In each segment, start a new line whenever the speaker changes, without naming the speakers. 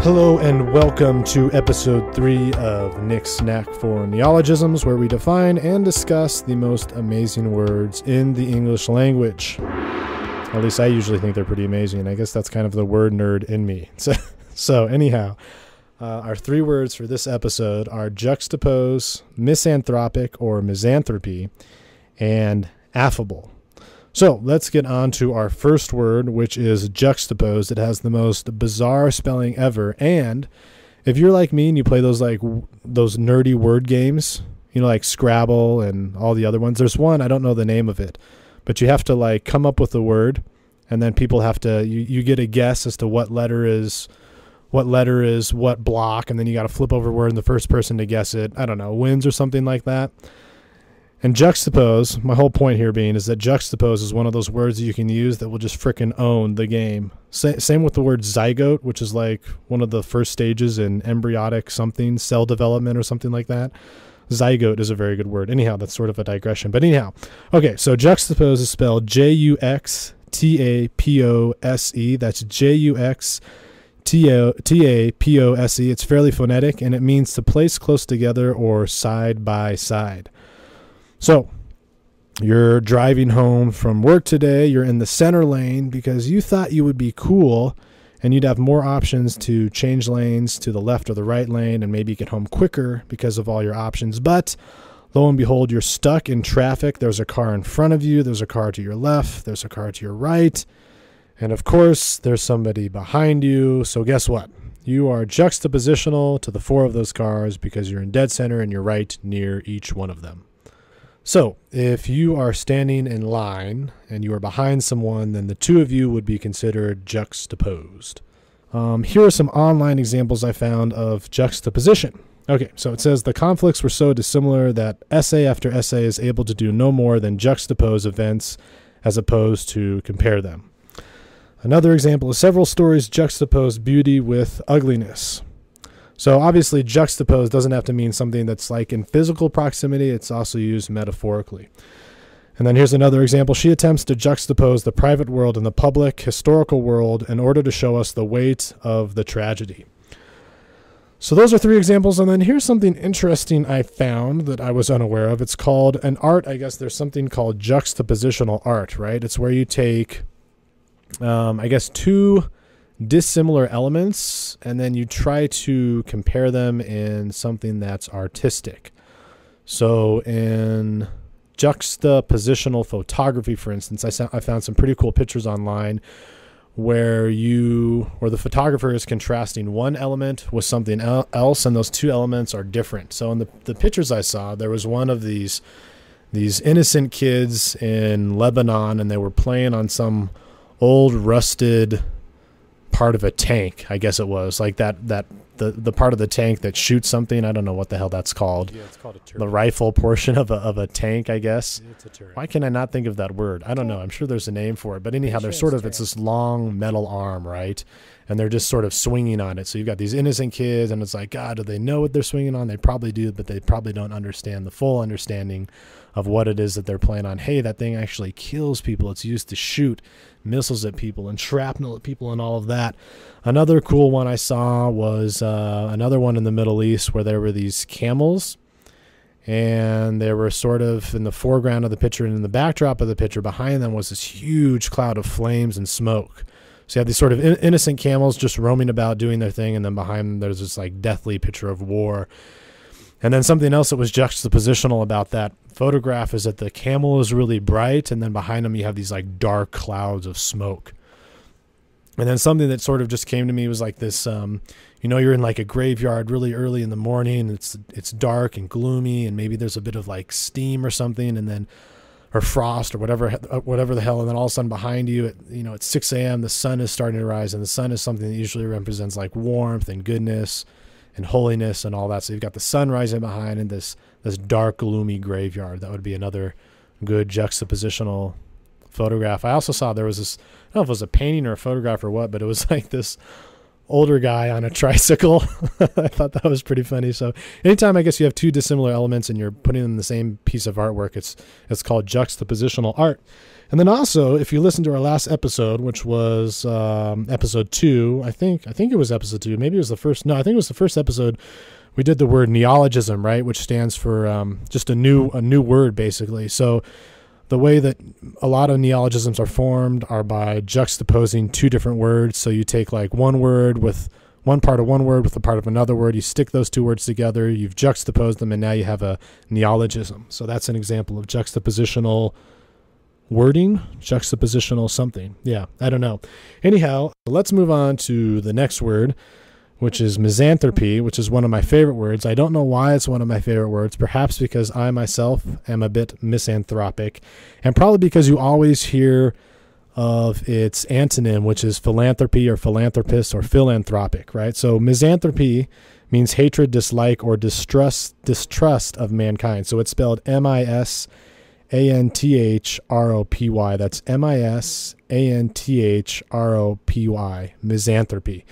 Hello and welcome to episode 3 of Nick's Snack for Neologisms, where we define and discuss the most amazing words in the English language. At least I usually think they're pretty amazing. I guess that's kind of the word nerd in me. So anyhow, our 3 words for this episode are juxtapose, misanthropic or misanthropy, and affable. So let's get on to our first word, which is juxtapose. It has the most bizarre spelling ever. And if you're like me and you play those nerdy word games, like Scrabble and all the other ones, there's one, I don't know the name of it, but you have to come up with a word, and then people have to, you get a guess as to what letter is what block, and then you got to flip over a word and the first person to guess it, I don't know, wins or something like that. And juxtapose, my whole point here being is that juxtapose is one of those words that you can use that will just frickin' own the game. Same with the word zygote, which is like one of the first stages in embryonic something, cell development or something like that. Zygote is a very good word. Anyhow, that's sort of a digression. But anyhow, okay, so juxtapose is spelled Juxtapose. That's Juxtapose. It's fairly phonetic, and it means to place close together or side by side. So you're driving home from work today. You're in the center lane because you thought you would be cool and you'd have more options to change lanes to the left or the right lane and maybe get home quicker because of all your options. But lo and behold, you're stuck in traffic. There's a car in front of you. There's a car to your left. There's a car to your right. And of course, there's somebody behind you. So guess what? You are juxtapositional to the 4 of those cars because you're in dead center and you're right near each one of them. So if you are standing in line and you are behind someone, then the 2 of you would be considered juxtaposed. Here are some online examples I found of juxtaposition. Okay, so it says the conflicts were so dissimilar that essay after essay is able to do no more than juxtapose events as opposed to compare them. Another example is several stories juxtapose beauty with ugliness. So obviously juxtapose doesn't have to mean something that's like in physical proximity. It's also used metaphorically. And then here's another example. She attempts to juxtapose the private world and the public historical world in order to show us the weight of the tragedy. So those are 3 examples. And then here's something interesting I found that I was unaware of. It's called an art. I guess there's something called juxtapositional art, right? It's where you take, 2 dissimilar elements, and then you try to compare them in something that's artistic. So in juxtapositional photography, for instance, I found some pretty cool pictures online where the photographer is contrasting one element with something else, and those 2 elements are different. So in the pictures I saw, there was one of these innocent kids in Lebanon, and they were playing on some old rusted part of a tank, I guess it was, like the part of the tank that shoots something. I don't know what the hell that's called. Yeah, it's called a turret. The rifle portion of a tank, I guess. Yeah, it's a turret. Why can I not think of that word? I don't know. I'm sure there's a name for it. But anyhow, it's this long metal arm, right? And they're just sort of swinging on it. So you've got these innocent kids, and it's like, God, do they know what they're swinging on? They probably do, but they probably don't understand the full understanding of what it is that they're playing on. Hey, that thing actually kills people. It's used to shoot missiles at people and shrapnel at people and all of that. Another cool one I saw was another one in the Middle East where there were these camels, and they were sort of in the foreground of the picture, and in the backdrop of the picture behind them was this huge cloud of flames and smoke. So you have these sort of innocent camels just roaming about doing their thing, and then behind them there's this deathly picture of war. And then something else that was juxtapositional about that photograph is that the camel is really bright, and then behind them you have these dark clouds of smoke. And then something that sort of just came to me was like this, you're in a graveyard really early in the morning. It's dark and gloomy, and maybe there's a bit of steam or something, and then or frost or whatever the hell, and then all of a sudden behind you, at 6 a.m. the sun is starting to rise, and the sun is something that usually represents warmth and goodness and holiness and all that. So you've got the sun rising behind and this dark, gloomy graveyard. That would be another good juxtapositional photograph. I also saw there was this, I don't know if it was a painting or a photograph or what, but it was this older guy on a tricycle. I thought that was pretty funny. So anytime I guess you have two dissimilar elements and you're putting them in the same piece of artwork, it's called juxtapositional art. And then also, if you listen to our last episode, which was episode 2, I think it was episode 2. Maybe it was the first. No, I think it was the first episode. We did the word neologism, right, which stands for just a new word, basically. So the way that a lot of neologisms are formed are by juxtaposing two different words. So you take like one word with one part of one word with a part of another word. You stick those two words together. You've juxtaposed them, and now you have a neologism. So that's an example of juxtapositional wording, juxtapositional something. Yeah, I don't know. Anyhow, let's move on to the next word, which is misanthropy, which is one of my favorite words. I don't know why it's one of my favorite words, perhaps because I myself am a bit misanthropic, and probably because you always hear of its antonym, which is philanthropy or philanthropist or philanthropic, right? So misanthropy means hatred, dislike, or distrust of mankind. So it's spelled M-I-S-A-N-T-H-R-O-P-Y. That's M-I-S-A-N-T-H-R-O-P-Y, misanthropy.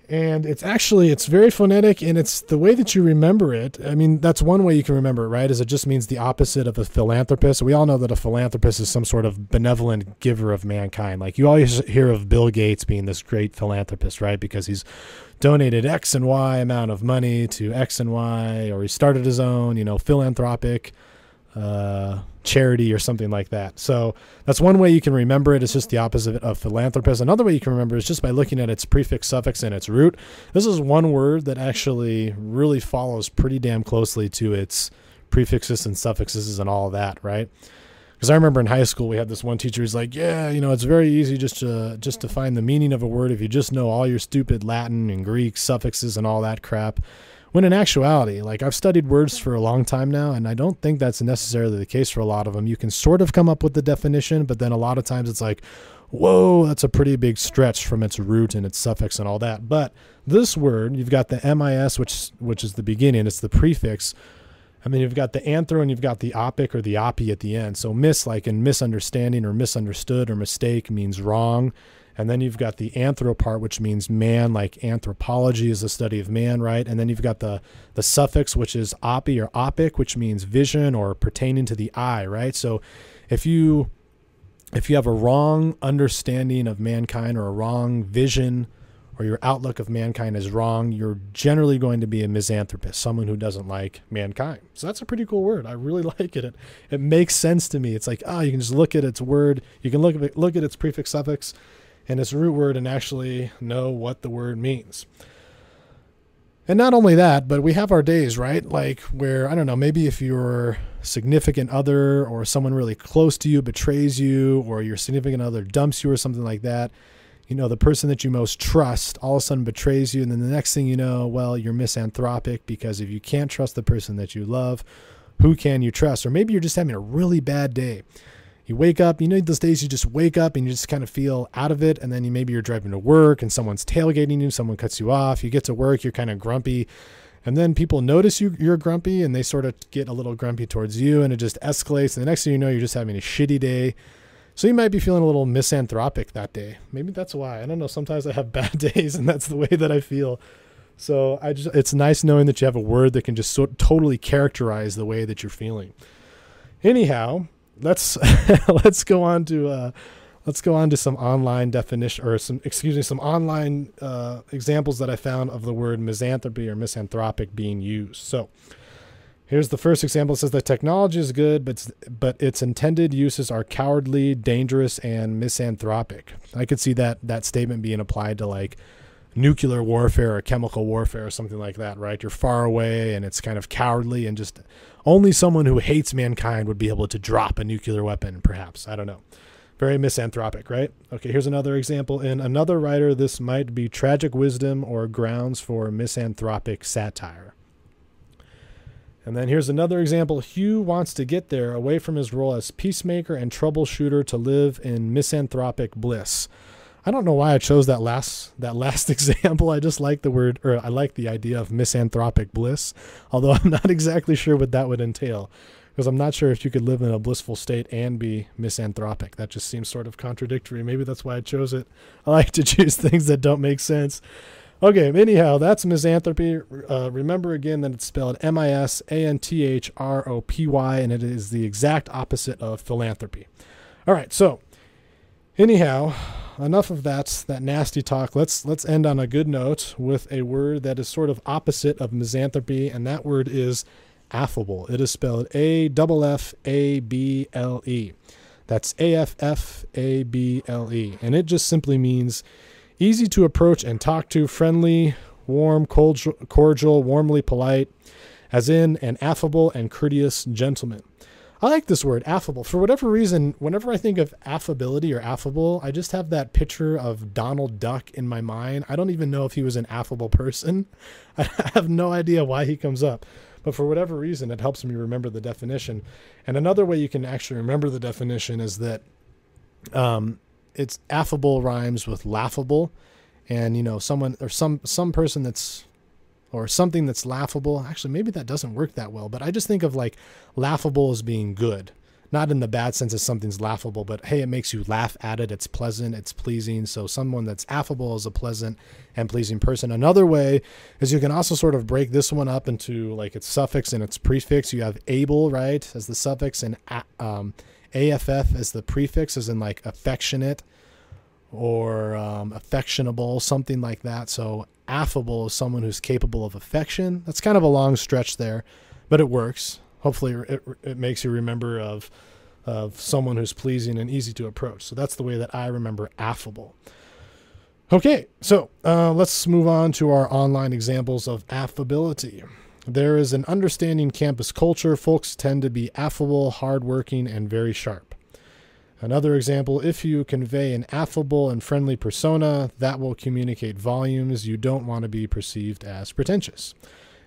And it's very phonetic, and it's the way that you remember it. I mean, that's one way you can remember it, right? Is it just means the opposite of a philanthropist. We all know that a philanthropist is some sort of benevolent giver of mankind. Like you always hear of Bill Gates being this great philanthropist, right? Because he's donated X and Y amount of money to X and Y, or he started his own, philanthropic charity or something like that. So that's one way you can remember it. It's just the opposite of philanthropist. Another way you can remember is just by looking at its prefix, suffix, and its root. This is one word that actually really follows pretty damn closely to its prefixes and suffixes and all of that, right? Because I remember in high school we had this one teacher who's like, yeah, it's very easy just to find the meaning of a word if you just know all your stupid Latin and Greek suffixes and all that crap. When in actuality, like I've studied words for a long time now, and I don't think that's necessarily the case for a lot of them. You can sort of come up with the definition, but then a lot of times it's like, whoa, that's a pretty big stretch from its root and its suffix and all that. But this word, you've got the MIS, which is the beginning, it's the prefix. And then you've got the anthro and you've got the opic or the opi at the end. So like in misunderstanding or misunderstood or mistake means wrong. And then you've got the anthro part, which means man, like anthropology is the study of man, right? And then you've got the suffix, which is opi or opic, which means vision or pertaining to the eye, right? So if you have a wrong understanding of mankind or a wrong vision or your outlook of mankind is wrong, you're generally going to be a misanthropist, someone who doesn't like mankind. So that's a pretty cool word. I really like it. It makes sense to me. It's like, you can just look at its word. You can look at its prefix, suffix, and its root word and actually know what the word means. And not only that, but we have our days, right? Like where, I don't know, maybe if your significant other or someone really close to you betrays you, or your significant other dumps you or something like that, the person that you most trust all of a sudden betrays you. And then the next thing you know, well, you're misanthropic, because if you can't trust the person that you love, who can you trust? Or maybe you're just having a really bad day. You wake up, those days you just wake up and you just kind of feel out of it. And then maybe you're driving to work and someone's tailgating you, someone cuts you off. You get to work, you're kind of grumpy. And then people notice you're grumpy, and they sort of get a little grumpy towards you, and it just escalates. And the next thing you know, you're just having a shitty day. So you might be feeling a little misanthropic that day. Maybe that's why. I don't know. Sometimes I have bad days and that's the way that I feel. So it's nice knowing that you have a word that can just totally characterize the way that you're feeling. Anyhow, let's go on to some online definition, or some online examples that I found of the word misanthropy or misanthropic being used. So here's the first example. It says that technology is good, but its intended uses are cowardly, dangerous, and misanthropic. I could see that statement being applied to like nuclear warfare or chemical warfare or something like that, right? You're far away and it's kind of cowardly, and just only someone who hates mankind would be able to drop a nuclear weapon, perhaps. I don't know. Very misanthropic, right? Okay, here's another example. In another writer, this might be tragic wisdom or grounds for misanthropic satire. And then here's another example. Hugh wants to get there, away from his role as peacemaker and troubleshooter, to live in misanthropic bliss. I don't know why I chose that last example. I just like the word, or I like the idea of misanthropic bliss, although I'm not exactly sure what that would entail. because I'm not sure if you could live in a blissful state and be misanthropic. That just seems sort of contradictory. Maybe that's why I chose it. I like to choose things that don't make sense. Okay, anyhow, that's misanthropy. Remember again that it's spelled Misanthropy, and it is the exact opposite of philanthropy. All right, so anyhow, enough of that nasty talk. Let's end on a good note with a word that is sort of opposite of misanthropy, and that word is affable. It is spelled Affable. That's Affable, and it just simply means easy to approach and talk to, friendly, warm, cordial, warmly polite, as in an affable and courteous gentleman. I like this word, affable. For whatever reason, whenever I think of affability or affable, I just have that picture of Donald Duck in my mind. I don't even know if he was an affable person. I have no idea why he comes up. But for whatever reason, it helps me remember the definition. And another way you can actually remember the definition is that it's affable rhymes with laughable, and someone or some person that's, or something that's laughable. Actually, maybe that doesn't work that well, but I just think of like laughable as being good, not in the bad sense as something's laughable, but hey, it makes you laugh at it. It's pleasant, it's pleasing. So someone that's affable is a pleasant and pleasing person. Another way is you can also sort of break this one up into like its suffix and its prefix. You have able, right, as the suffix, and AFF as the prefix, as in like affectionate or affectionable, something like that. So affable is someone who's capable of affection. That's kind of a long stretch there, but it works. Hopefully it makes you remember of someone who's pleasing and easy to approach. So that's the way that I remember affable. Okay, so let's move on to our online examples of affability. There is an understanding campus culture. Folks tend to be affable, hardworking, and very sharp. Another example, if you convey an affable and friendly persona, that will communicate volumes. You don't want to be perceived as pretentious.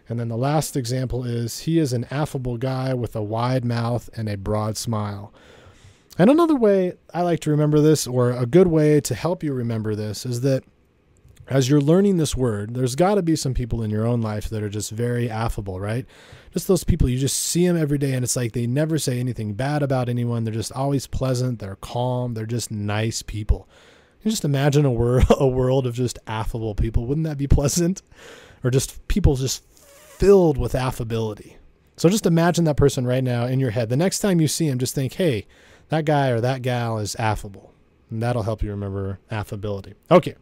And then the last example is, he is an affable guy with a wide mouth and a broad smile. And another way I like to remember this, or a good way to help you remember this, is that as you're learning this word, there's got to be some people in your own life that are just very affable, right? Just those people, you just see them every day, and it's like they never say anything bad about anyone. They're just always pleasant. They're calm. They're just nice people. You just imagine a world of just affable people. Wouldn't that be pleasant? Or just people just filled with affability. So just imagine that person right now in your head. The next time you see him, just think, hey, that guy or that gal is affable. And that'll help you remember affability. Okay.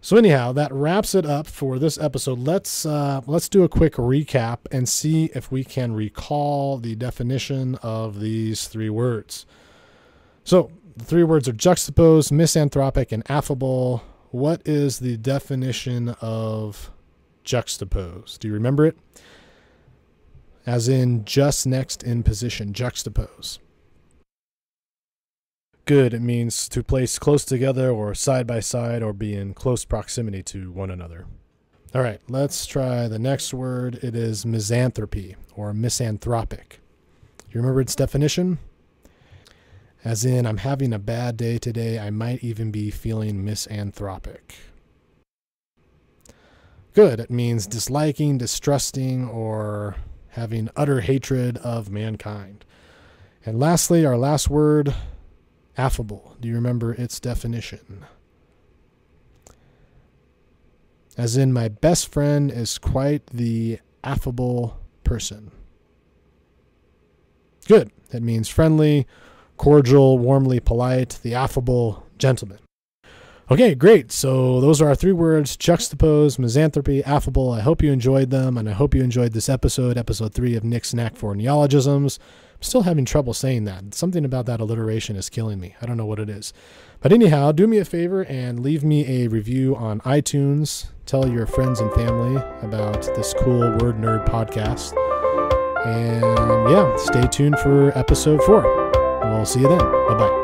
So anyhow, that wraps it up for this episode. Let's do a quick recap and see if we can recall the definition of these three words. So the three words are juxtapose, misanthropic, and affable. What is the definition of juxtapose? Do you remember it? As in just next in position, juxtapose. Good. It means to place close together or side by side or be in close proximity to one another. All right, let's try the next word. It is misanthropy or misanthropic. You remember its definition? As in, I'm having a bad day today. I might even be feeling misanthropic. Good. It means disliking, distrusting, or having utter hatred of mankind. And lastly, our last word, affable. Do you remember its definition? As in, my best friend is quite the affable person. Good. It means friendly, cordial, warmly polite, the affable gentleman. Okay, great. So those are our three words: juxtapose, misanthropy, affable. I hope you enjoyed them, and I hope you enjoyed this episode 3 of Nick's Knack for Neologisms. I'm still having trouble saying that. Something about that alliteration is killing me. I don't know what it is. But anyhow, do me a favor and leave me a review on iTunes. Tell your friends and family about this cool Word Nerd podcast. And yeah, stay tuned for episode 4. We'll see you then. Bye-bye.